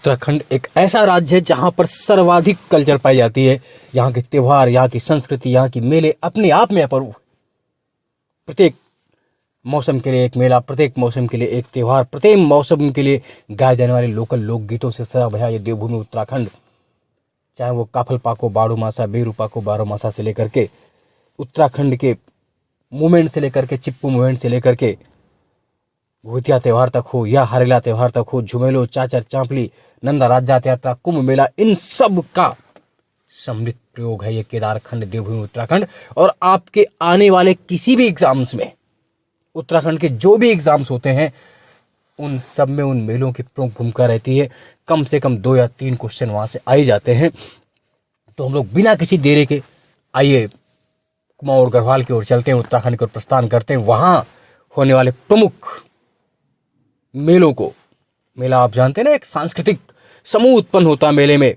उत्तराखंड एक ऐसा राज्य है जहाँ पर सर्वाधिक कल्चर पाई जाती है। यहाँ के त्यौहार, यहाँ की संस्कृति, यहाँ की मेले अपने आप में अपूर्व। प्रत्येक मौसम के लिए एक मेला, प्रत्येक मौसम के लिए एक त्यौहार, प्रत्येक मौसम के लिए गाए जाने वाले लोकल लोकगीतों से सजा भया ये देवभूमि उत्तराखंड। चाहे वो काफल पाको बाड़ू मासा, बेरू पाको बारो मासा से लेकर के उत्तराखंड के मूवमेंट से लेकर के चिप्पू मूवमेंट से लेकर के भूतिया त्यौहार तक हो या हरेला त्यौहार तक हो, झुमेलो, चाचर चांपली, नंदा राज्यात यात्रा, कुंभ मेला, इन सब का सम्मिलित प्रयोग है ये केदारखंड देवभूमि उत्तराखंड। और आपके आने वाले किसी भी एग्जाम्स में, उत्तराखंड के जो भी एग्जाम्स होते हैं, उन सब में उन मेलों की प्रमुख भूमिका रहती है। कम से कम 2 या 3 क्वेश्चन वहाँ से आ ही जाते हैं। तो हम लोग बिना किसी देरी के आइए कुमाऊं और गढ़वाल की ओर चलते हैं, उत्तराखंड की ओर प्रस्थान करते हैं। वहाँ होने वाले प्रमुख मेलों को, मेला आप जानते हैं ना, एक सांस्कृतिक समूह उत्पन्न होता है मेले में।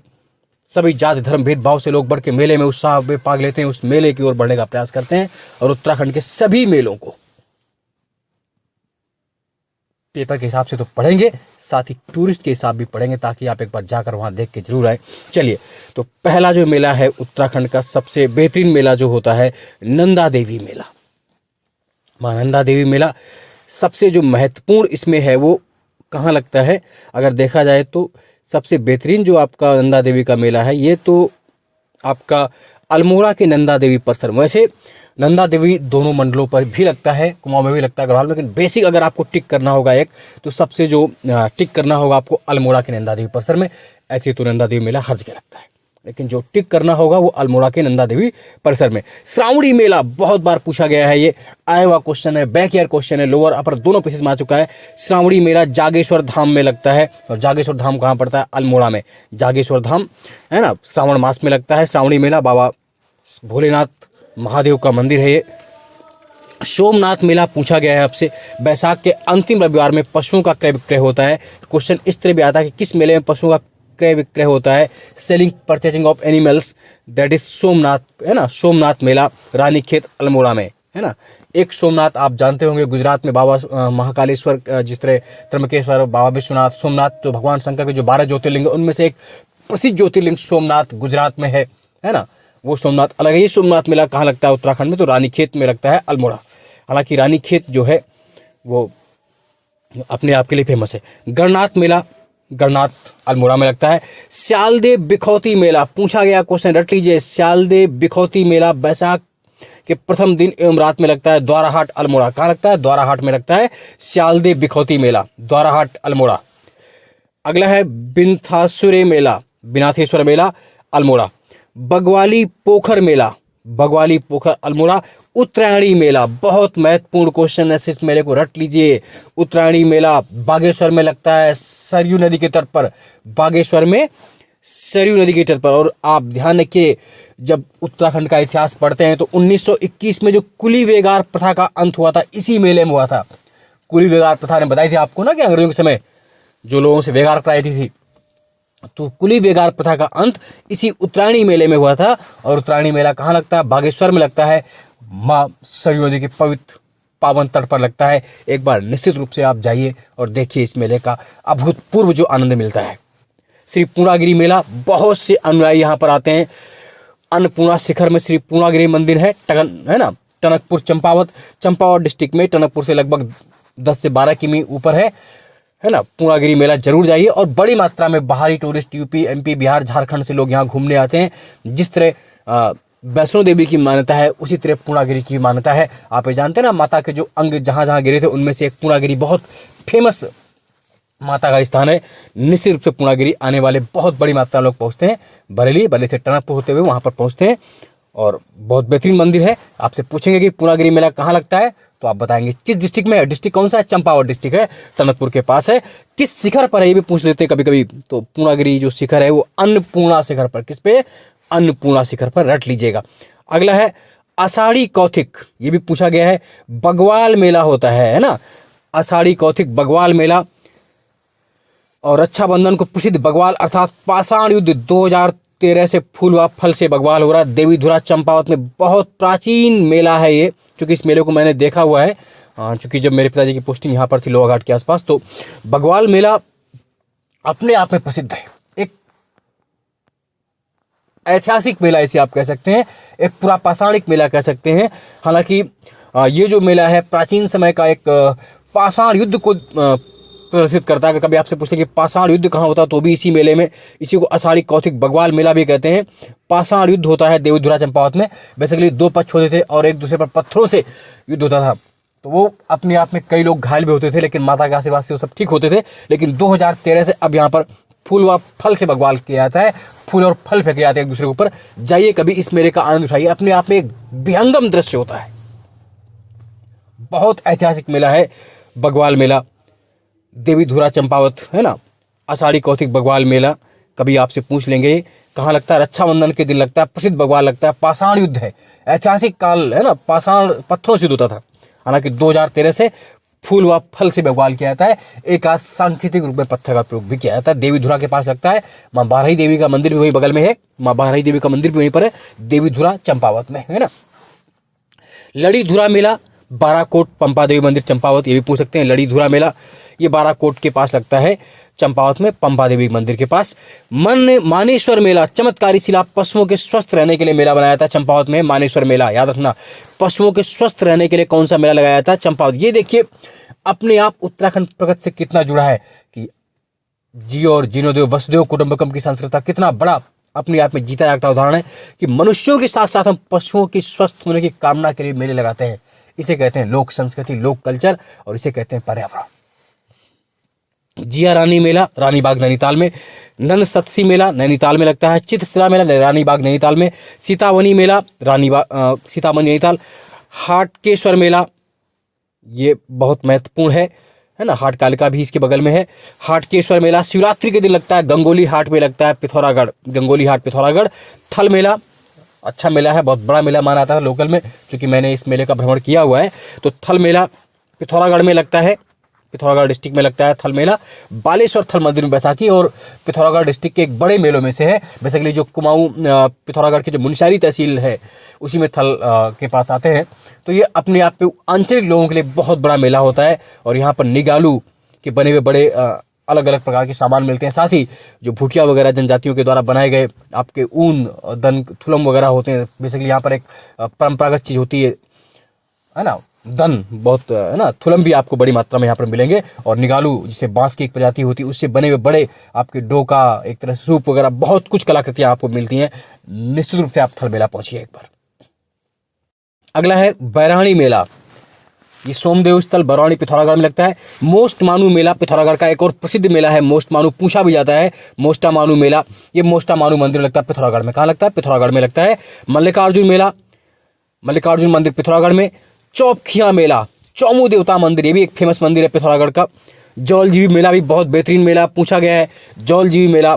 सभी जाति धर्म भेदभाव से लोग बढ़ के मेले में उत्साह में भाग लेते हैं, उस मेले की ओर बढ़ने का प्रयास करते हैं। और उत्तराखंड के सभी मेलों को पेपर के हिसाब से तो पढ़ेंगे, साथ ही टूरिस्ट के हिसाब भी पढ़ेंगे, ताकि आप एक बार जाकर वहाँ देख के जरूर आए। चलिए, तो पहला जो मेला है उत्तराखंड का सबसे बेहतरीन मेला जो होता है नंदा देवी मेला। मां नंदा देवी मेला सबसे जो महत्वपूर्ण इसमें है वो कहाँ लगता है, अगर देखा जाए तो सबसे बेहतरीन जो आपका नंदा देवी का मेला है ये तो आपका अल्मोड़ा के नंदा देवी परिसर। वैसे नंदा देवी दोनों मंडलों पर भी लगता है, कुमाऊं में भी लगता है, गढ़वाल में, लेकिन बेसिक अगर आपको टिक करना होगा एक, तो सबसे जो टिक करना होगा आपको अल्मोड़ा के नंदा देवी परिसर में। ऐसे तो नंदा देवी मेला हर जगह लगता है, लेकिन जो टिक करना होगा वो अल्मोड़ा के नंदा देवी परिसर में। श्रावणी मेला बहुत बार पूछा गया है, ये आया हुआ क्वेश्चन है, बैक ईयर क्वेश्चन है, लोअर अपर दोनों पीसेस में आ चुका है। श्रावणी मेला जागेश्वर धाम में लगता है, और जागेश्वर धाम कहाँ पड़ता है? अल्मोड़ा में। जागेश्वर धाम है ना, श्रावण मास में लगता है श्रावणी मेला। बाबा भोलेनाथ महादेव का मंदिर है ये। सोमनाथ मेला पूछा गया है आपसे, बैसाख के अंतिम रविवार में पशुओं का क्रय विक्रय होता है। क्वेश्चन इस तरह भी आता है कि किस मेले में पशुओं का क्रय विक्रय होता है? Selling purchasing of animals, that is Somnath, है ना, सोमनाथ मेला रानीखेत अल्मोड़ा में, है ना। एक सोमनाथ आप जानते होंगे गुजरात में, बाबा महाकालेश्वर, जिस तरह त्र्यंबकेश्वर, बाबा विश्वनाथ, सोमनाथ, तो भगवान शंकर के जो 12 ज्योतिर्लिंग उनमें से एक प्रसिद्ध ज्योतिर्लिंग सोमनाथ गुजरात में है ना। वो सोमनाथ अलग है। ये सोमनाथ मेला कहाँ लगता है उत्तराखंड में? तो रानीखेत में लगता है अल्मोड़ा। हालांकि रानीखेत जो है वो अपने आप के लिए फेमस है। गणनाथ मेला, गणनाथ अल्मोड़ा में लगता है। स्यालदे बिखौती मेला पूछा गया क्वेश्चन, रट लीजिए। स्यालदे बिखौती मेला बैसाख के प्रथम दिन एवं रात में लगता है, द्वाराहाट अल्मोड़ा। कहाँ लगता है? द्वाराहाट में लगता है स्यालदे बिखौती मेला, द्वाराहाट अल्मोड़ा। अगला है बिनथासुरे मेला, बिनाथेश्वर मेला अल्मोड़ा। बगवाली पोखर मेला, बगवाली पोखर अल्मोड़ा। उत्तरायणी मेला बहुत महत्वपूर्ण क्वेश्चन है, इस मेले को रट लीजिए। उत्तरायणी मेला बागेश्वर में लगता है, सरयू नदी के तट पर, बागेश्वर में सरयू नदी के तट पर। और आप ध्यान रखिए, जब उत्तराखंड का इतिहास पढ़ते हैं तो 1921 में जो कुली वेगार प्रथा का अंत हुआ था, इसी मेले में हुआ था। कुली वेगार प्रथा ने बताई थी आपको ना कि अंग्रेजों के समय जो लोगों से वेगार कराई थी, तो कुली वेगार प्रथा का अंत इसी उत्तरायणी मेले में हुआ था। और उत्तरायणी मेला कहाँ लगता है? बागेश्वर में लगता है, माँ सरयू नदी के पवित्र पावन तट पर लगता है। एक बार निश्चित रूप से आप जाइए और देखिए इस मेले का अभूतपूर्व जो आनंद मिलता है। श्री पूर्णागिरी मेला, बहुत से अनुयायी यहाँ पर आते हैं। अन्नपूर्णा शिखर में श्री पूर्णागिरी मंदिर है, है ना, टनकपुर चंपावत, चंपावत डिस्ट्रिक्ट में, टनकपुर से लगभग 10 से 12 किमी ऊपर है ना। पूर्णागिरी मेला जरूर जाइए। और बड़ी मात्रा में बाहरी tourist UP, MP, Bihar, Jharkhand से लोग यहाँ घूमने आते हैं। जिस तरह वैष्णो देवी की मान्यता है, उसी तरह पूर्णागिरी की मान्यता है। आप ये जानते हैं ना, माता के जो अंग जहाँ जहाँ गिरे थे उनमें से एक पूर्णागिरी बहुत फेमस माता का स्थान है। निश्चित रूप से पूर्णागिरी आने वाले बहुत बड़ी मात्रा में लोग पहुँचते हैं। बरेली से टनकपुर होते हुए वहाँ पर पहुँचते हैं, और बहुत बेहतरीन मंदिर है। आपसे पूछेंगे कि पूर्णागिरी मेला कहाँ लगता है, तो आप बताएंगे किस डिस्ट्रिक्ट में है। डिस्ट्रिक्ट कौन सा है? चंपावत डिस्ट्रिक्ट है, टनकपुर के पास है। किस शिखर पर है ये भी पूछ लेते हैं कभी कभी। तो पूर्णागिरी जो शिखर है वो अन्नपूर्णा शिखर पर। किस पे? अन्नपूर्णा शिखर पर, रट लीजिएगा। अगला है आषाढ़ी कौथिक, ये भी पूछा गया है। बगवाल मेला होता है ना, आषाढ़ी कौथिक बगवाल मेला। और रक्षाबंधन को प्रसिद्ध बगवाल अर्थात पाषाण युद्ध 2013 से फूल व फल से बगवाल हो रहा है। देवीधुरा चंपावत में बहुत प्राचीन मेला है ये, क्योंकि इस मेले को मैंने देखा हुआ है, चूँकि जब मेरे पिताजी की पोस्टिंग यहाँ पर थी लोहाघाट के आसपास। तो बगवाल मेला अपने आप में प्रसिद्ध है। एक ऐतिहासिक मेला इसे आप कह सकते हैं, एक पूरा पाषाणिक मेला कह सकते हैं। हालांकि ये जो मेला है प्राचीन समय का एक पाषाण युद्ध को प्रदर्शित करता है। अगर कभी आपसे पूछते कि पाषाण युद्ध कहाँ होता है तो भी इसी मेले में, इसी को आषाढ़ी कौतिक बग्वाल मेला भी कहते हैं। पाषाण युद्ध होता है देवीधुरा चंपावत में। बेसिकली दो पक्ष होते थे और एक दूसरे पर पत्थरों से युद्ध होता था, तो वो अपने आप में कई लोग घायल भी होते थे, लेकिन माता के आशीर्वाद से वो सब ठीक होते थे। लेकिन 2013 से अब यहाँ पर फूल व फल से बग्वाल किया जाता है, फूल और फल फेंके जाते हैं एक दूसरे के ऊपर। जाइए कभी इस मेले का आनंद उठाइए, अपने आप में एक विहंगम दृश्य होता है। बहुत ऐतिहासिक मेला है बग्वाल मेला, देवीधुरा चंपावत, है ना, आषाढ़ी कौतिक बग्वाल मेला। कभी आपसे पूछ लेंगे कहाँ लगता है, रक्षाबंधन के दिन लगता है, प्रसिद्ध बग्वाल लगता है। पाषाण युद्ध है, ऐतिहासिक काल है ना, पाषाण पत्थरों से युद्ध होता था। हालांकि 2013 से फूल व फल से बग्वाल किया जाता है, एक आज सांकेतिक रूप में पत्थर का प्रयोग भी किया जाता है। देवीधुरा के पास लगता है, माँ बारही देवी का मंदिर भी वहीं बगल में है, माँ बारही देवी का मंदिर भी वहीं पर है, देवीधुरा चंपावत में, है ना। लड़ीधुरा मेला बाराकोट पंपा देवी मंदिर चंपावत, ये भी पूछ सकते हैं। लड़ीधुरा मेला ये बाराकोट के पास लगता है, चंपावत में पंपा देवी मंदिर के पास। मानेश्वर मेला चमत्कारी शिला, पशुओं के स्वस्थ रहने के लिए मेला बनाया था चंपावत में। मानेश्वर मेला याद रखना, पशुओं के स्वस्थ रहने के लिए कौन सा मेला लगाया था, चंपावत। ये देखिए अपने आप उत्तराखंड प्रगति से कितना जुड़ा है कि जियो और जीर्णोदेव वसुदेव कुटुंबकम की संस्कृति कितना बड़ा अपने आप में जीता जागता उदाहरण है कि मनुष्यों के साथ साथ हम पशुओं की स्वस्थ होने की कामना के लिए मेले लगाते हैं। इसे कहते हैं लोक संस्कृति, लोक कल्चर, और इसे कहते हैं पर्यावरण। जिया रानी मेला रानीबाग नैनीताल में। नंद सत्सी मेला नैनीताल में लगता है। चित्रशिला मेला रानीबाग नैनीताल में। सीतावनी मेला सीतावनी नैनीताल। हाटकेश्वर मेला ये बहुत महत्वपूर्ण है ना, हाट कालिका भी इसके बगल में है। हाटकेश्वर मेला शिवरात्रि के दिन लगता है, गंगोली हाट में लगता है, पिथौरागढ़, गंगोली हाट पिथौरागढ़। थल मेला अच्छा मेला है, बहुत बड़ा मेला माना जाता है लोकल में, क्योंकि मैंने इस मेले का भ्रमण किया हुआ है। तो थल मेला पिथौरागढ़ में लगता है, पिथौरागढ़ डिस्ट्रिक्ट में लगता है थल मेला। बालेश्वर थल मंदिर में बैसाखी और पिथौरागढ़ डिस्ट्रिक्ट के एक बड़े मेलों में से है। बेसिकली जो कुमाऊं पिथौरागढ़ की जो मुनस्यारी तहसील है उसी में थल के पास आते हैं। तो ये अपने आप में आंचलिक लोगों के लिए बहुत बड़ा मेला होता है और यहाँ पर निगालू के बने हुए बड़े अलग अलग प्रकार के सामान मिलते हैं। साथ ही जो भूटिया वगैरह जनजातियों के द्वारा बनाए गए आपके ऊन, दन, थुलम वगैरह होते हैं। बेसिकली यहाँ पर एक परंपरागत चीज़ होती है ना, दन बहुत, है ना, थुलम भी आपको बड़ी मात्रा में यहाँ पर मिलेंगे। और निगालू जिसे बांस की एक प्रजाति होती है उससे बने हुए बड़े आपके डोका, एक तरह से सूप वगैरह, बहुत कुछ कलाकृतियाँ आपको मिलती हैं। निश्चित रूप से आप थल मेला पहुँचिए एक बार। अगला है बैराणी मेला, ये सोमदेव स्थल बरौनी पिथौरागढ़ में लगता है। मोस्ट मानू मेला पिथौरागढ़ का एक और प्रसिद्ध मेला है। मोस्ट मानू पूछा भी जाता है, मोस्टा मानू मेला, ये मोस्टा मानू मंदिर लगता है पिथौरागढ़ में। कहाँ लगता है? पिथौरागढ़ में लगता है। मल्लिकार्जुन मेला, मल्लिकार्जुन मंदिर पिथौरागढ़ में। चौपखिया मेला, चौमू देवता मंदिर, ये भी एक फेमस मंदिर है पिथौरागढ़ का। जौलजीबी मेला भी बहुत बेहतरीन मेला पूछा गया है। जौलजीबी मेला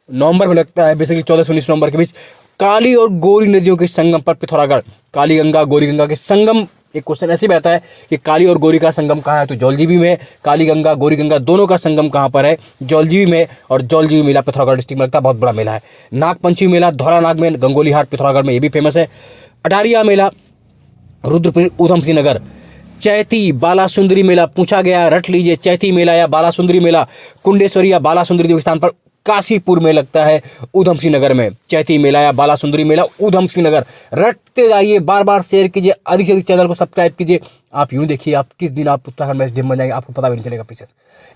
नवंबर में लगता है, बेसिकली 14 से 19 नवंबर के बीच। काली और गोरी नदियों के संगम पर पिथौरागढ़, काली गंगा गोरी गंगा के संगम, एक क्वेश्चन ऐसे भी आता है कि काली और गोरी का संगम कहाँ है, तो जौलजीबी में। काली गंगा गोरी गंगा दोनों का संगम कहाँ पर है? जौलजीबी में। और जौलजीबी मेला पिथौरागढ़ डिस्ट्रिक्ट में लगता है, बहुत बड़ा मेला है। नागपंचमी मेला धौलानाग में, गंगोली हाट पिथौरागढ़ में, ये भी फेमस है। अटारिया मेला रुद्रपुर ऊधम सिंह नगर। चैती बालासुंदरी मेला पूछा गया, रट लीजिए, चैती मेला या बालासुंदरी मेला कुंडेश्वरी या बालासुंदरी देवी स्थान पर काशीपुर में लगता है, ऊधम सिंह नगर में। चैती मेला या बालासुंदरी मेला ऊधम सिंह नगर। रटते जाइए, बार बार शेयर कीजिए, अधिक से अधिक चैनल को सब्सक्राइब कीजिए। आप यूं देखिए, आप किस दिन आप उत्तराखंड में जिम बन जाएंगे आपको पता भी नहीं चलेगा। पीछे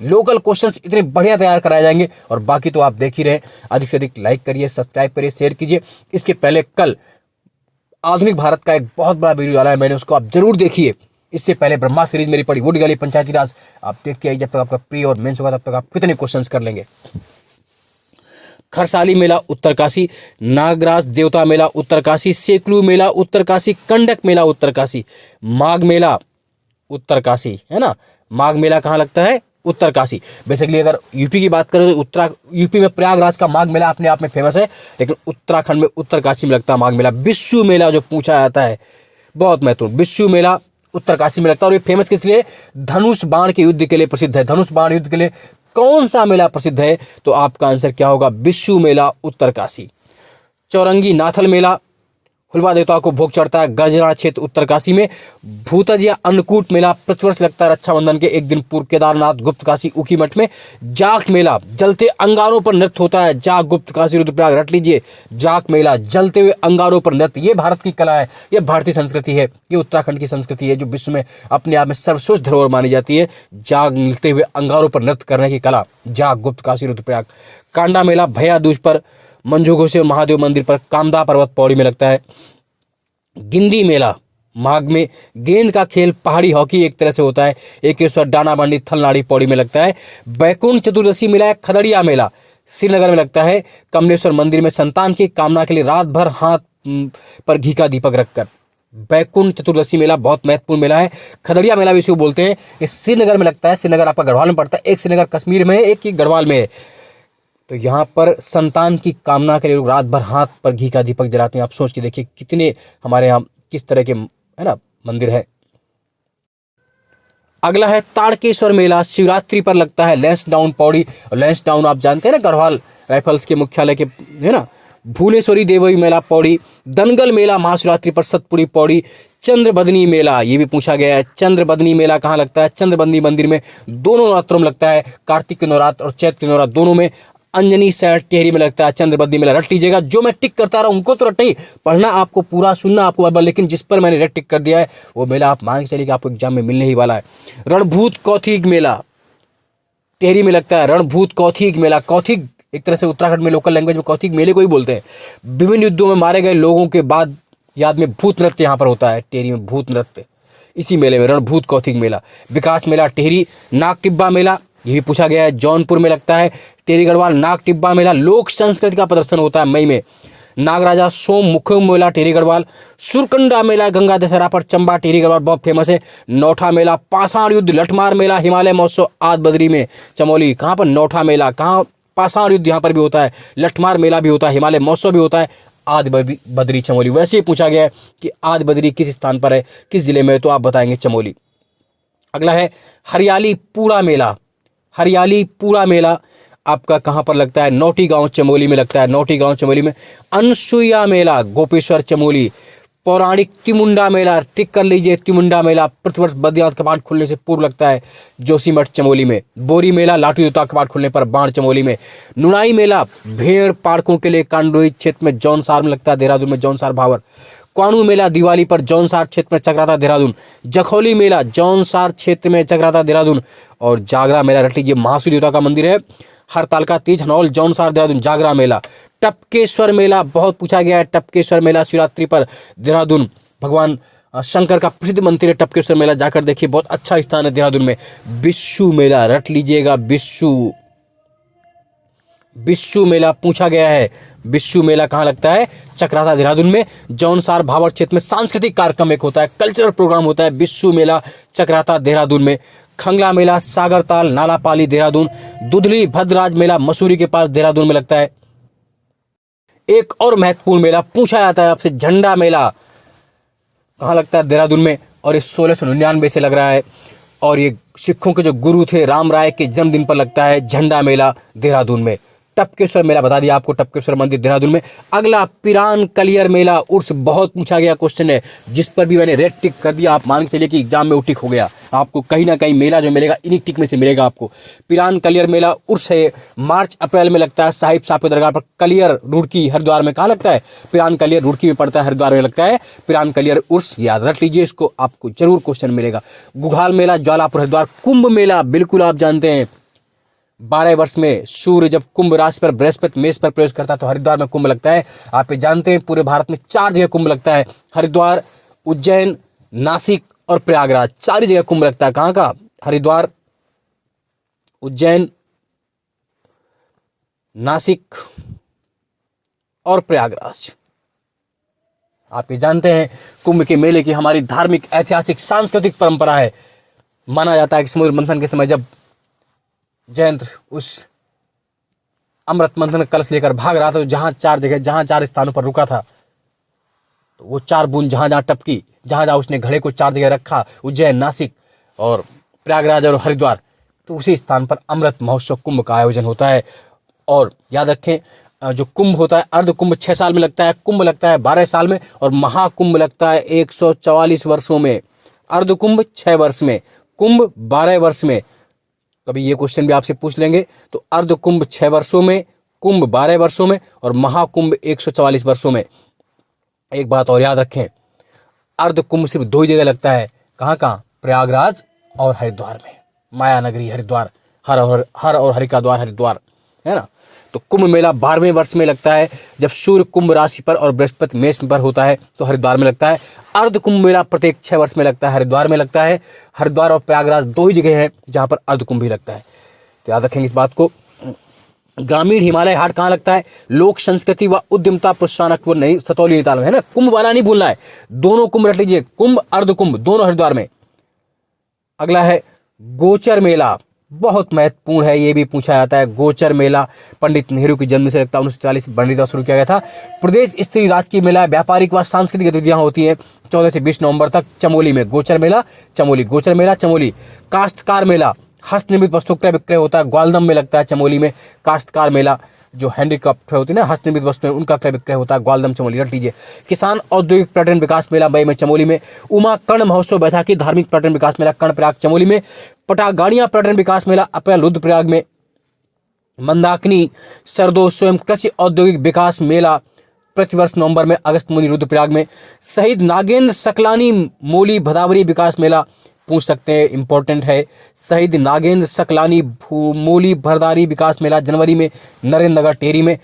लोकल क्वेश्चंस इतने बढ़िया तैयार कराए जाएंगे, और बाकी तो आप देख ही रहे। अधिक से अधिक लाइक करिए, सब्सक्राइब करिए, शेयर कीजिए। इसके पहले कल आधुनिक भारत का एक बहुत बड़ा वीडियो डाला है मैंने, उसको आप जरूर देखिए। इससे पहले ब्रह्मा सीरीज मेरी पड़ी, वो निकाली पंचायती राज, आप देखते आइए। जब तक आपका प्री और मेंस होगा तब तक आप कितने क्वेश्चंस कर लेंगे। खरसाली मेला उत्तरकाशी। नागराज देवता मेला उत्तरकाशी। सेकलू मेला उत्तरकाशी। कंडक मेला उत्तरकाशी। माघ मेला उत्तरकाशी, है ना। माघ मेला कहाँ लगता है? उत्तरकाशी। बेसिकली अगर यूपी की बात करें तो यूपी में प्रयागराज का माघ मेला अपने आप में फेमस है, लेकिन उत्तराखंड में उत्तरकाशी में लगता है माघ मेला। बिस्सू मेला जो पूछा जाता है, बहुत महत्वपूर्ण, बिस्सू मेला उत्तरकाशी में लगता है। और ये फेमस किस लिए? धनुष बाण के युद्ध के लिए प्रसिद्ध है। धनुष बाण युद्ध के लिए कौन सा मेला प्रसिद्ध है? तो आपका आंसर क्या होगा? बिस्सू मेला उत्तरकाशी। चौरंगी नाथल मेला हुलवा देवताओं को भोग चढ़ता है। गर्जना क्षेत्र उत्तरकाशी में भूतज या अन्नकूट मेला प्रतिवर्ष लगता है रक्षाबंधन के एक दिन पूर्व। केदारनाथ गुप्त काशी ऊखी मठ में जाक मेला, जलते अंगारों पर नृत्य होता है। जाक गुप्त काशी रुद्रप्रयाग रट लीजिए, जाक मेला, जलते हुए अंगारों पर नृत्य। ये भारत की कला है, ये भारतीय संस्कृति है, ये उत्तराखंड की संस्कृति है जो विश्व में अपने आप में सर्वश्रेष्ठ धरोहर मानी जाती है। जलते हुए अंगारों पर नृत्य करने की कला, जाक गुप्त काशी रुद्रप्रयाग। कांडा मेला भैया दूज पर मंजू घोषे और महादेव मंदिर पर कामदा पर्वत पौड़ी में लगता है। गिंदी मेला माघ में गेंद का खेल पहाड़ी हॉकी एक तरह से होता है। एकेश्वर डाना बंडी थलनाड़ी पौड़ी में लगता है। बैकुंठ चतुर्दशी मेला है खदड़िया मेला श्रीनगर में लगता है। कमलेश्वर मंदिर में संतान की कामना के लिए रात भर हाथ पर घी का दीपक रखकर। बैकुंठ चतुर्दशी मेला बहुत महत्वपूर्ण मेला है। खदड़िया मेला भी इसको बोलते हैं। ये श्रीनगर में लगता है। श्रीनगर आपका गढ़वाल में पड़ता है। एक श्रीनगर कश्मीर में है, एक ही गढ़वाल में है। तो यहाँ पर संतान की कामना के लिए लोग रात भर हाथ पर घी का दीपक जलाते हैं। आप सोच के देखिए कितने हमारे यहाँ किस तरह के है ना मंदिर है। अगला है ताड़केश्वर मेला, शिवरात्रि पर लगता है लैंसडाउन पौड़ी। लैंसडाउन आप जानते हैं ना, गढ़वाल राइफल्स के मुख्यालय के है ना। भुवनेश्वरी देवी मेला पौड़ी। दनगल मेला महाशिवरात्रि पर सतपुड़ी पौड़ी। चंद्रबदनी मेला ये भी पूछा गया है। चंद्रबदनी मेला कहाँ लगता है? चंद्रबदनी मंदिर में दोनों नवरात्रों में लगता है, कार्तिक के नवरात्र और चैत्र के नवरात्र दोनों में। अंजनी सैड टेहरी में लगता है। चंद्रबदनी मेला रट लीजिएगा। जो मैं टिक करता रहा उनको तो रट नहीं, पढ़ना आपको, पूरा सुनना आपको बार बार, लेकिन जिस पर मैंने रेड टिक कर दिया है वो मेला आप मान के चलिए कि आपको एग्जाम में मिलने ही वाला है। रणभूत कौथिग मेला टेहरी में लगता है। रणभूत कौथिग मेला, कौथिग एक तरह से उत्तराखंड में लोकल लैंग्वेज में कौथिग मेले को ही बोलते हैं। विभिन्न युद्धों में मारे गए लोगों के बाद याद में भूत नृत्य यहाँ पर होता है। टेहरी में भूत नृत्य इसी मेले में, रणभूत कौथिग मेला। विकास मेला टेहरी। नाग टिब्बा मेला ये भी पूछा गया है, जौनपुर में लगता है। टेहरी गढ़वाल। नाग टिब्बा मेला लोक संस्कृति का प्रदर्शन होता है मई में। नागराजा सोम मुखम मेला टेहरी गढ़वाल। सुरकंडा मेला गंगा दशहरा पर चंबा टेहरी गढ़वाल बहुत फेमस है। नौठा मेला। पाषाण युद्ध लठमार मेला हिमालय महोत्सव आद बद्री में चमोली। कहाँ पर? नौठा मेला। कहाँ? पाषाण युद्ध यहाँ पर भी होता है। लठमार मेला भी होता है। हिमालय महोत्सव भी होता है। आदि बद्री चमोली। वैसे ही पूछा गया है कि आदि बद्री किस स्थान पर है, किस जिले में है, तो आप बताएंगे चमोली। अगला है हरियाली पूरा मेला। हरियाली पूरा मेला आपका कहाँ पर लगता है? नौटी गांव चमोली में लगता है। नौटी गांव चमोली में। अनसुईया मेला गोपेश्वर चमोली। पौराणिक तिमुंडा मेला टिक कर लीजिए। तिमुंडा मेला प्रतिवर्ष बद्रीनाथ कपाट खुलने से पूर्व लगता है जोशीमठ चमोली में। बोरी मेला लाटू देवता कपाट खुलने पर बाण चमोली में। नुनाई मेला भेड़ पाड़कों के लिए कांडोई क्षेत्र में जौनसार में लगता है। देहरादून में जौनसार भावर। क्वानू मेला दिवाली पर जौनसार क्षेत्र में चक्राता देहरादून। जखौली मेला जौनसार क्षेत्र में चक्राता देहरादून। और जागरा मेला रट लीजिए, महासूर देवता का मंदिर है। हरताल का तीज हनौल जौनसार देहरादून। जागरा मेला। टपकेश्वर मेला बहुत पूछा गया है। टपकेश्वर मेला शिवरात्रि पर देहरादून। भगवान शंकर का प्रसिद्ध मंदिर है टपकेश्वर मेला, जाकर देखिए, बहुत अच्छा स्थान है देहरादून में। बिस्सू मेला रट लीजिएगा, बिस्सू। बिस्सू मेला पूछा गया है। बिस्सू मेला कहाँ लगता है? चक्राता देहरादून में। जौनसार भावर क्षेत्र में सांस्कृतिक कार्यक्रम एक होता है, कल्चरल प्रोग्राम होता है। बिस्सू मेला चक्राता देहरादून में। खंगला मेला सागरताल नालापाली देहरादून। दुधली भद्रराज मेला मसूरी के पास देहरादून में लगता है। एक और महत्वपूर्ण मेला पूछा जाता है आपसे, झंडा मेला कहाँ लगता है? देहरादून में। और ये 1699 से लग रहा है। और ये सिखों के जो गुरु थे राम राय के जन्मदिन पर लगता है झंडा मेला देहरादून में। टपकेश्वर मेला बता दिया आपको, टपकेश्वर मंदिर देहरादून में। अगला पिरान कलियर मेला उर्स बहुत पूछा गया क्वेश्चन है, जिस पर भी मैंने रेड टिक कर दिया। आप मान के चलिए कि एग्जाम में वो टिक हो गया। आपको कहीं ना कहीं मेला जो मिलेगा इन्हीं टिक में से मिलेगा आपको। पिरान कलियर मेला उर्स है, मार्च अप्रैल में लगता है। साहिब साहब के दरगाह पर। कलियर रुड़की हरिद्वार में कहाँ लगता है? पिरान कलियर रुड़की में पड़ता है, हरिद्वार में लगता है पिरान कलियर उर्स। याद रख लीजिए इसको, आपको जरूर क्वेश्चन मिलेगा। गुघाल मेला ज्वालापुर हरिद्वार। कुंभ मेला बिल्कुल आप जानते हैं, 12 वर्ष में सूर्य जब कुंभ राशि पर बृहस्पति मेष पर प्रवेश करता है तो हरिद्वार में कुंभ लगता है। आप ये जानते हैं पूरे भारत में 4 जगह कुंभ लगता है। हरिद्वार, उज्जैन, नासिक और प्रयागराज, 4 जगह कुंभ लगता है। कहाँ का? हरिद्वार, उज्जैन, नासिक और प्रयागराज। आप ये जानते हैं कुंभ के मेले की हमारी धार्मिक, ऐतिहासिक, सांस्कृतिक परंपरा है। माना जाता है कि समुद्र मंथन के समय जब जयंत उस अमृत मंथन कलश लेकर भाग रहा था, तो जहाँ 4 जगह, जहाँ 4 स्थानों पर रुका था, तो वो 4 बूंद जहाँ जहाँ टपकी, जहाँ जहाँ उसने घड़े को 4 जगह रखा, उज्जैन, नासिक और प्रयागराज और हरिद्वार, तो उसी स्थान पर अमृत महोत्सव कुंभ का आयोजन होता है। और याद रखें, जो कुंभ होता है, अर्ध कुंभ 6 साल में लगता है, कुंभ लगता है 12 साल में, और महाकुंभ लगता है 144 वर्षों में। अर्ध कुंभ 6 वर्ष में, कुंभ 12 वर्ष में। कभी ये क्वेश्चन भी आपसे पूछ लेंगे। तो अर्ध कुंभ 6 वर्षों में, कुंभ 12 वर्षों में, और महाकुंभ 144 वर्षों में। एक बात और याद रखें, अर्ध कुंभ सिर्फ 2 ही जगह लगता है। कहाँ कहाँ? प्रयागराज और हरिद्वार में, माया नगरी हरिद्वार, हर और हरि का द्वार हरिद्वार, है ना। तो कुंभ मेला 12वें वर्ष में लगता है, जब सूर्य कुंभ राशि पर और बृहस्पति मेष पर होता है तो हरिद्वार में लगता है। अर्ध कुंभ मेला प्रत्येक 6 वर्ष में लगता है, हरिद्वार में लगता है। हरिद्वार और प्रयागराज 2 ही जगह हैं जहाँ पर अर्ध कुंभ भी लगता है, तो याद रखेंगे इस बात को। ग्रामीण हिमालय हाट कहाँ लगता है? लोक संस्कृति व उद्यमता प्रोत्साहन अक्टूबर नहीं सतौली नैनीताल में, है ना। कुंभ वाला नहीं भूलना है, दोनों कुंभ रख लीजिए, कुंभ अर्ध कुंभ दोनों हरिद्वार में। अगला है गोचर मेला, बहुत महत्वपूर्ण है, ये भी पूछा जाता है। गोचर मेला पंडित नेहरू की जन्म से लगता है 1940 बंडीदा शुरू किया गया था। प्रदेश स्तरीय राजकीय मेला, व्यापारिक व सांस्कृतिक गतिविधियां होती हैं 14 से 20 नवंबर तक चमोली में। गोचर मेला चमोली, गोचर मेला चमोली। काश्तकार मेला, हस्त निर्मित वस्तु क्रय विक्रय होता है, ग्वालदम में लगता है चमोली में। काश्तकार मेला जो हैंडीक्राफ्ट होती है ना, हस्त निर्मित वस्तुएं, उनका क्रय विक्रय होता है, ग्वालदम चमोली, रख लीजिए। किसान औद्योगिक पर्यटन विकास मेला मई में चमोली में। उमा कर्ण महोत्सव बैसाखी धार्मिक पर्यटन विकास मेला कर्णप्रयाग चमोली में। पटागाड़ियां पर्यटन विकास मेला अप्रैल रुद्रप्रयाग में। मंदाकिनी सरदोत्सव कृषि औद्योगिक विकास मेला प्रतिवर्ष नवंबर में, अगस्त मुनि रुद्रप्रयाग में। शहीद नागेंद्र सकलानी मोली भदावरी विकास मेला पूछ सकते हैं, इंपॉर्टेंट है। शहीद नागेंद्र सकलानी मोली भरदारी विकास मेला जनवरी में, नरेंद्र नगर टिहरी में।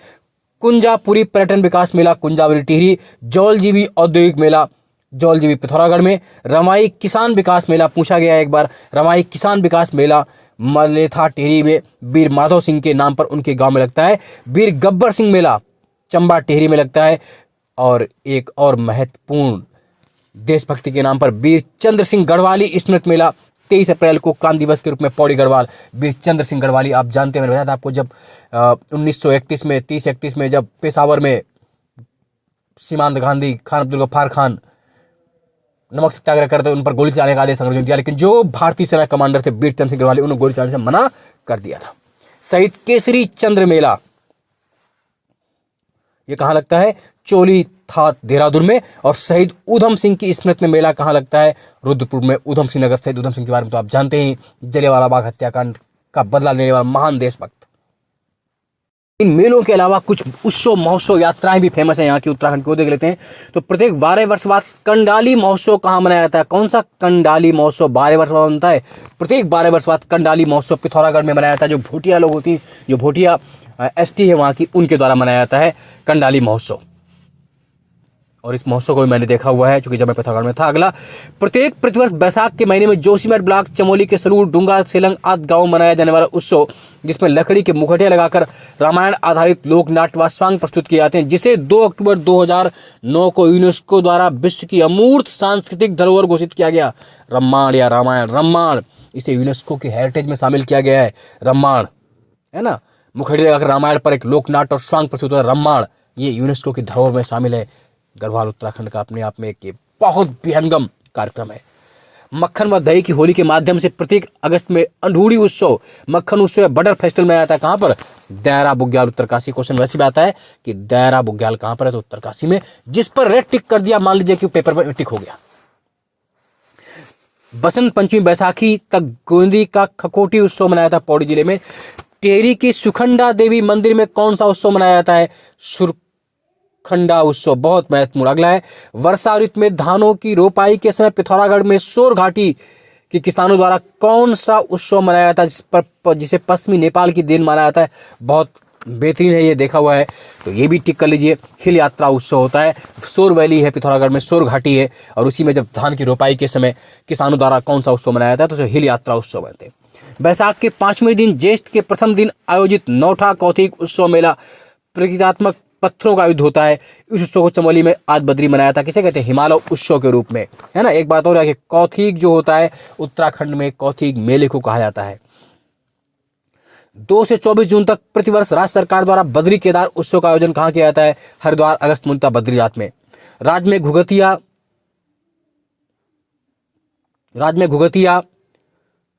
कुंजापुरी पर्यटन विकास मेला कुंजावरी टिहरी। जौलजीबी औद्योगिक मेला जौलजीबी पिथौरागढ़ में। रमाई किसान विकास मेला पूछा गया है एक बार, रमाई किसान विकास मेला मलेथा टिहरी में। वीर माधव सिंह के नाम पर उनके गांव में लगता है। वीर गब्बर सिंह मेला चंबा टिहरी में लगता है। और एक और महत्वपूर्ण देशभक्ति के नाम पर वीर चंद्र सिंह गढ़वाली स्मृति मेला 23 अप्रैल को क्रांति दिवस के रूप में पौड़ी गढ़वाल। वीर चंद्र सिंह गढ़वाली आप जानते हैं, मैंने बताया था आपको, जब 1931 में 30-31 में जब पेशावर में सीमांत गांधी खान अब्दुल गफ्फार खान नमक सत्याग्रह करते उन पर गोली चलाने का आदेश अंग्रेजों ने दिया, लेकिन जो भारतीय सेना कमांडर थे वीर चंद्र सिंह गढ़वाली, उन्होंने गोली चलाने से मना कर दिया था। शहीद केसरी चंद्र मेला ये कहाँ लगता है? चोली था देहरादून में। और शहीद ऊधम सिंह की स्मृति में मेला कहाँ लगता है? रुद्रपुर में। ऊधम सिंह नगर, शहीद ऊधम सिंह के बारे में तो आप जानते ही, जलियांवाला बाग हत्याकांड का बदला लेने वाला महान देशभक्त। इन मेलों के अलावा कुछ उत्सव महोत्सव यात्राएं भी फेमस है यहाँ की, उत्तराखंड को देख लेते हैं। तो प्रत्येक 12 वर्ष बाद कंडाली महोत्सव कहाँ मनाया जाता है? कौन सा कंडाली महोत्सव 12 वर्ष बाद बनता है? प्रत्येक 12 वर्ष बाद कंडाली महोत्सव पिथौरागढ़ में मनाया जाता है। जो भोटिया लोग होती हैं, जो भोटिया एसटी है वहाँ की, उनके द्वारा मनाया जाता है कंडाली महोत्सव। और इस महोत्सव को भी मैंने देखा हुआ है, चूंकि जब मैं पिथौरागढ़ में था। अगला, प्रत्येक प्रतिवर्ष बैसाख के महीने में जोशीमठ ब्लॉक चमोली के सरूर डूंगा सेलंग आदि गाँव मनाया जाने वाला उत्सव, जिसमें लकड़ी के मुखौटे लगाकर रामायण आधारित लोक नाट्य व स्वांग प्रस्तुत किए जाते हैं, जिसे 2 अक्टूबर 2009 को यूनेस्को द्वारा विश्व की अमूर्त सांस्कृतिक धरोहर घोषित किया गया। रामायण या रामायण, रामायण, इसे यूनेस्को की हेरिटेज में शामिल किया गया है। रामायण, है ना, मुखौटे लगाकर रामायण पर एक लोक नाट्य और स्वांग प्रस्तुत हुआ रामायण, ये यूनेस्को की धरोहर में शामिल है। गढ़वाल उत्तराखंड का अपने आप में एक बहुत विहंगम कार्यक्रम है। मक्खन व दही की होली के माध्यम से प्रत्येक अगस्त में अनूढ़ी उत्सव, मक्खन उत्सव या बटर फेस्टिवल में आता है। कहाँ पर? दायरा बुग्याल उत्तरकाशी। क्वेश्चन वैसे भी आता है कि दायरा बुग्याल कहाँ पर है, तो उत्तरकाशी में। जिस पर रेड टिक कर दिया, मान लीजिए कि पेपर पर टिक हो गया। बसंत पंचमी बैसाखी तक गोंदी का खकोटी उत्सव मनाया था पौड़ी जिले में। टिहरी की सुखंडा देवी मंदिर में कौन सा उत्सव मनाया जाता है? खंडा उत्सव, बहुत महत्वपूर्ण। अगला है, वर्षा ऋतु में धानों की रोपाई के समय पिथौरागढ़ में सोर घाटी के किसानों द्वारा कौन सा उत्सव मनाया जाता है, जिसे पश्चिमी नेपाल की देन माना जाता है? बहुत बेहतरीन है, ये देखा हुआ है, तो ये भी टिक कर लीजिए। हिल यात्रा उत्सव होता है, सोर वैली है पिथौरागढ़ में, सोर घाटी है, और उसी में जब धान की रोपाई के समय किसानों द्वारा कौन सा उत्सव मनाया जाता है, तो हिल यात्रा उत्सव बनते हैं। बैसाख के 5वें दिन ज्येष्ठ के प्रथम दिन आयोजित नौठा कौथिक उत्सव मेला प्रतीकात्मक पत्थरों का युद्ध होता है। इस उत्सव को चमोली में आज बद्री मनाया था। किसे कहते हैं? हिमालय उत्सव के रूप में, है ना। एक बात और है कि कौथिग जो होता है उत्तराखंड में, कौथिग मेले को कहा जाता है। 2 से 24 जून तक प्रतिवर्ष राज्य सरकार द्वारा बद्री केदार उत्सव का आयोजन कहाँ किया जाता है? हरिद्वार, अगस्त मुनिता बद्रीनाथ में। राज्य में घुघतिया,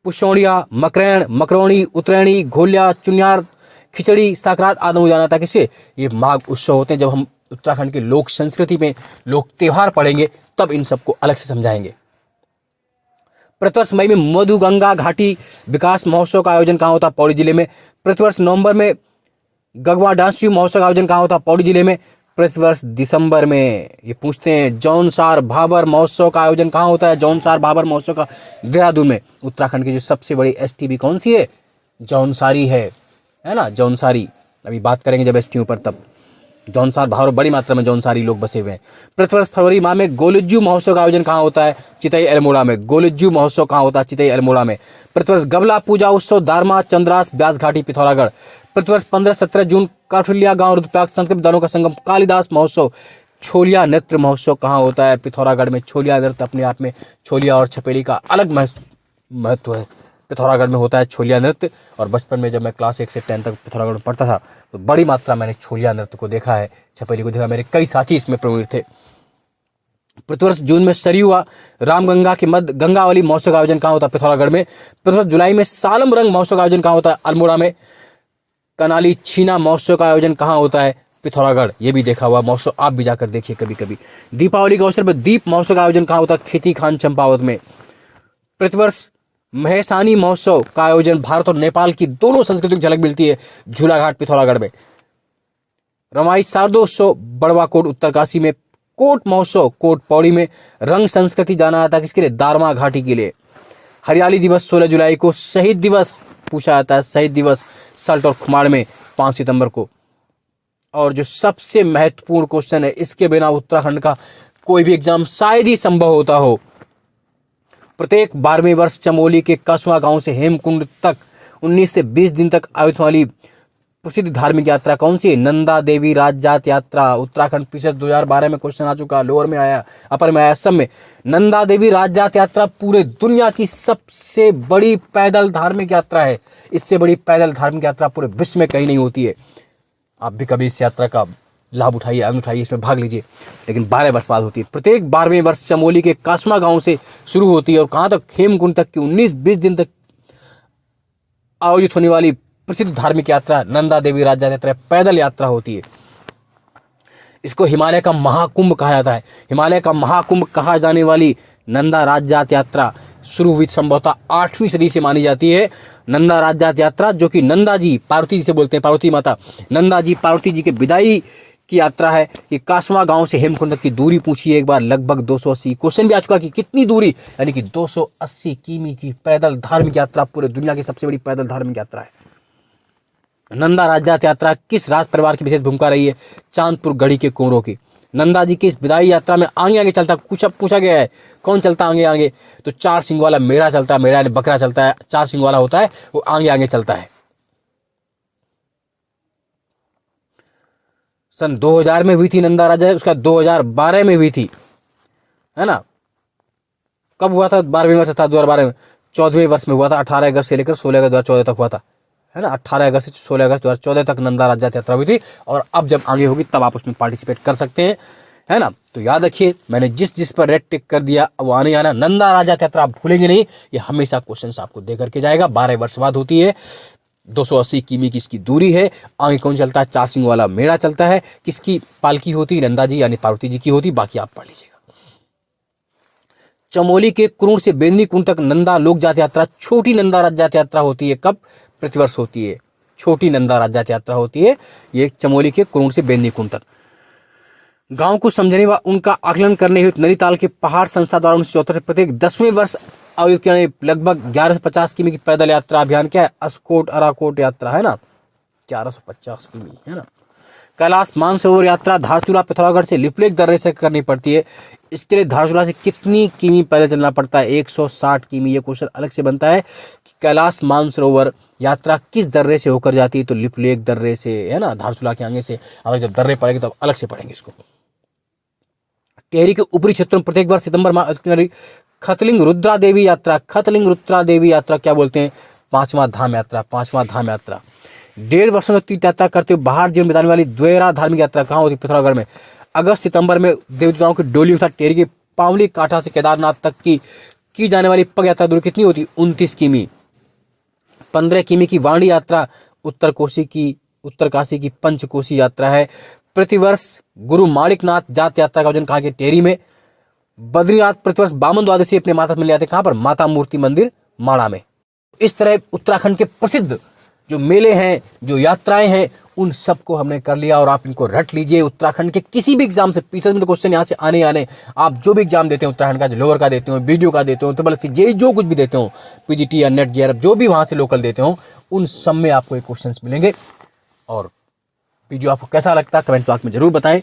पुष्यौड़िया, मकरैण, मकरौनी, उतरैणी, घोलिया, चुन्यार, खिचड़ी साकरात आदम हो जाना था। किससे? ये माघ उत्सव होते हैं। जब हम उत्तराखंड के लोक संस्कृति में लोक त्योहार पढ़ेंगे तब इन सबको अलग से समझाएंगे। प्रतिवर्ष मई में मधुगंगा घाटी विकास महोत्सव का आयोजन कहाँ होता है? पौड़ी जिले में। प्रतिवर्ष नवंबर में गगवा डांसयू महोत्सव का आयोजन कहाँ होता है? पौड़ी जिले में। प्रतिवर्ष दिसंबर में ये पूछते हैं जौनसार भाबर महोत्सव का आयोजन कहाँ होता है? जौनसार भाबर महोत्सव का देहरादून में। उत्तराखंड की जो सबसे बड़ी एसटीबी कौन सी है? जौनसारी है ना, जौनसारी। अभी बात करेंगे जब एसटीयू पर तब। जौनसार भाबर बड़ी मात्रा में जौनसारी लोग बसे हुए हैं। प्रतिवर्ष फरवरी माह में गोलिज्जू महोत्सव का आयोजन कहाँ होता है? चितई अल्मोड़ा में। गोलिज्जू महोत्सव कहाँ होता है? चितई अल्मोड़ा में। प्रतिवर्ष गबला पूजा उत्सव दारमा चंद्रास ब्यास घाटी पिथौरागढ़। प्रतिवर्ष 15-17 जून काठुलिया गांव रुद्रप्रयाग संस्कृत विद्वानों का संगम कालिदास महोत्सव। छोलिया नृत्य महोत्सव कहाँ होता है? पिथौरागढ़ में। छोलिया नृत्य अपने आप में छोलिया और छपेली का अलग महत्व है। पिथौरागढ़ में होता है छोलिया नृत्य। और बचपन में जब मैं क्लास 1 से 10 तक पिथौरागढ़ में पढ़ता था तो बड़ी मात्रा मैंने छोलिया नृत्य को देखा है, छपेली को देखा। मेरे कई साथी इसमें प्रवीण थे। प्रतिवर्ष जून में सरयू रामगंगा के मध्य गंगावली महोत्सव का आयोजन कहाँ होता है? पिथौरागढ़ में। प्रतिवर्ष जुलाई में सालम रंग महोत्सव का आयोजन कहाँ होता है? अल्मोड़ा में। कनाली छीना महोत्सव का आयोजन कहाँ होता है? पिथौरागढ़। ये भी देखा हुआ महोत्सव, आप भी जाकर देखिए कभी कभी। दीपावली के अवसर पर दीप महोत्सव का आयोजन कहाँ होता है? खेती खान चंपावत में। प्रतिवर्ष महेशानी महोत्सव का आयोजन भारत और नेपाल की दोनों संस्कृतियों की झलक मिलती है झूलाघाट पिथौरागढ़ में। रमाई शारदोत्सव बड़वाकोट उत्तरकाशी में। कोट महोत्सव कोट पौड़ी में। रंग संस्कृति जाना जाता है किसके लिए? दारमा घाटी के लिए। हरियाली दिवस 16 जुलाई को। शहीद दिवस पूछा जाता है, शहीद दिवस सल्ट और खुमाड़ में 5 सितंबर को। और जो सबसे महत्वपूर्ण क्वेश्चन है, इसके बिना उत्तराखंड का कोई भी एग्जाम शायद ही संभव होता हो। प्रत्येक 12वें वर्ष चमोली के कसवा गांव से हेमकुंड तक 19 से 20 दिन तक आयोजित वाली प्रसिद्ध धार्मिक यात्रा कौन सी है? नंदा देवी राजजात यात्रा। उत्तराखंड पिछले 2012 में क्वेश्चन आ चुका, लोअर में आया, अपर में आया, सब में। नंदा देवी राजजात यात्रा पूरे दुनिया की सबसे बड़ी पैदल धार्मिक यात्रा है। इससे बड़ी पैदल धार्मिक यात्रा पूरे विश्व में कहीं नहीं होती है। आप भी कभी इस यात्रा का लाभ उठाइए, आनंद उठाइए, इसमें भाग लीजिए। लेकिन 12 वर्ष बाद होती है। प्रत्येक 12वें वर्ष चमोली के कासमा गांव से शुरू होती है और कहाँ तक? हेमकुंड तक की 19-20 दिन तक आयोजित होने वाली प्रसिद्ध धार्मिक यात्रा नंदा देवी राजजात यात्रा पैदल यात्रा होती है। इसको हिमालय का महाकुंभ कहा जाता है। हिमालय का महाकुंभ कहा जाने वाली नंदा राजजात यात्रा शुरू हुई संभवतः 8वीं सदी से मानी जाती है। नंदा राजजात यात्रा जो कि नंदा जी, पार्वती जी से बोलते हैं, पार्वती माता, नंदा जी पार्वती जी के विदाई की यात्रा है। ये कासवा गांव से हेमकुंड तक की दूरी पूछिए एक बार, लगभग 280। क्वेश्चन भी आ चुका कि कितनी दूरी, यानी कि 280 किमी की पैदल धार्मिक यात्रा पूरे दुनिया की सबसे बड़ी पैदल धार्मिक यात्रा है। नंदा राजजात यात्रा किस राज परिवार की विशेष भूमिका रही है? चांदपुर गढ़ी के कुंवरों की। नंदा जी की इस विदाई यात्रा में आगे आगे चलता पूछा गया है कौन चलता आगे आगे? तो 4 सिंग वाला मेढ़ा चलता है। मेढ़ा बकरा चलता है, 4 सिंग वाला होता है, वो आगे आगे चलता है। सन 2000 में हुई थी नंदा राजजात, उसका 2012 में हुई थी, है ना। कब हुआ था? 12वें वर्ष था 2012 में। 14वें वर्ष में हुआ था, 18 अगस्त से लेकर 16 अगस्त 2014 तक हुआ था, है ना। 18 अगस्त से 16 अगस्त 2014 तक नंदा राजजात यात्रा हुई थी। और अब जब आगे होगी तब आप उसमें पार्टिसिपेट कर सकते हैं, है ना। तो याद रखिए, मैंने जिस पर रेड टिक कर दिया वो आने आना। नंदा राजजात यात्रा आप भूलेंगे नहीं, ये हमेशा क्वेश्चन आपको दे करके जाएगा। 12 वर्ष बाद होती है। 280 किमी की इसकी दूरी है। आगे कौन चलता है? 4 सिंग वाला मेढ़ा चलता है। किसकी पालकी होती? नंदा जी यानी पार्वती जी की होती। बाकी आप पढ़ लीजिएगा। चमोली के कुरुण से बेंदनी कुंड तक नंदा लोक जात यात्रा, छोटी नंदा राजजात यात्रा होती है। कब? प्रतिवर्ष होती है। छोटी नंदा राजजात यात्रा होती है ये चमोली के कुरुण से बेंदनी कुंड तक। गांव को समझने व उनका आकलन करने हेतु नैनीताल के पहाड़ संस्था द्वारा 1974 से प्रत्येक 10वें वर्ष आयोजित किया लगभग 1150 किमी की पैदल यात्रा अभियान क्या है? अस्कोट अराकोट यात्रा, है ना। 1150 किमी, है ना। कैलाश मानसरोवर यात्रा धारचूला पिथौरागढ़ से लिपलेख दर्रे से करनी पड़ती है। इसके लिए धारचूला से कितनी किमी पैदल चलना पड़ता है? 160 किमी। ये क्वेश्चन अलग से बनता है कि कैलाश मानसरोवर यात्रा किस दर्रे से होकर जाती है? तो लिपलेख दर्रे से, है ना, धारचूला के आगे से। अगर जब दर्रे पड़ेंगे तब अलग से पढ़ेंगे इसको। टेहरी के ऊपरी क्षेत्रों में प्रत्येक वर्ष सितंबर माह खतलिंग रुद्रा देवी यात्रा, खतलिंग रुद्रा देवी यात्रा क्या बोलते हैं? 5वां धाम यात्रा, 5वां धाम यात्रा। 1.5 वर्षों तक तीर्थ यात्रा करते हुए बाहर जीवन बिताने वाली द्वेरा धार्मिक यात्रा कहाँ होती? पिथौरागढ़ में। अगस्त सितंबर में देवताओं की डोली तथा टेहरी के पावली कांठा से केदारनाथ तक की जाने वाली पग यात्रा दूरी कितनी होती? 29 किमी। 15 किमी की वाणी यात्रा उत्तर कोसी की उत्तरकाशी की पंचकोशी यात्रा है। प्रतिवर्ष गुरु माणिकनाथ जात यात्रा का आयोजन कहा गया टेहरी में। बद्रीनाथ प्रतिवर्ष बामन द्वादशी अपने माता मिल जाते कहां पर, माता मूर्ति मंदिर माणा में। इस तरह उत्तराखंड के प्रसिद्ध जो मेले हैं, जो यात्राएं हैं, उन सबको हमने कर लिया और आप इनको रट लीजिए। उत्तराखंड के किसी भी एग्जाम से पीछे में तो क्वेश्चन यहाँ से आने आप जो भी एग्जाम देते हो उत्तराखंड का, जो लोअर का देते हो, वीडियो का देते हो, ट्रिपल एससी जेईई जो कुछ भी देते हो, पीजीटी या नेट जेआरएफ जो भी वहाँ से लोकल देते हो, उन सब में आपको ये क्वेश्चन मिलेंगे। और वीडियो आपको कैसा लगता है कमेंट बॉक्स में जरूर बताएं।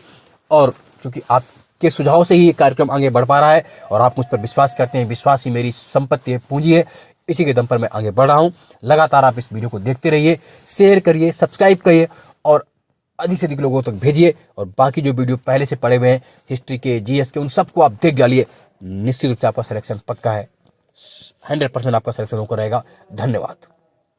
और क्योंकि आपके सुझाव से ही ये कार्यक्रम आगे बढ़ पा रहा है और आप मुझ पर विश्वास करते हैं, विश्वास ही मेरी संपत्ति है, पूंजी है, इसी के दम पर मैं आगे बढ़ रहा हूं। लगातार आप इस वीडियो को देखते रहिए, शेयर करिए, सब्सक्राइब करिए और अधिक से अधिक लोगों तक भेजिए। और बाकी जो वीडियो पहले से पड़े हुए हैं हिस्ट्री के, जीएस के, उन सबको आप देख डालिए। निश्चित रूप से आपका सिलेक्शन पक्का है, 100% आपका सिलेक्शन होकर रहेगा। धन्यवाद।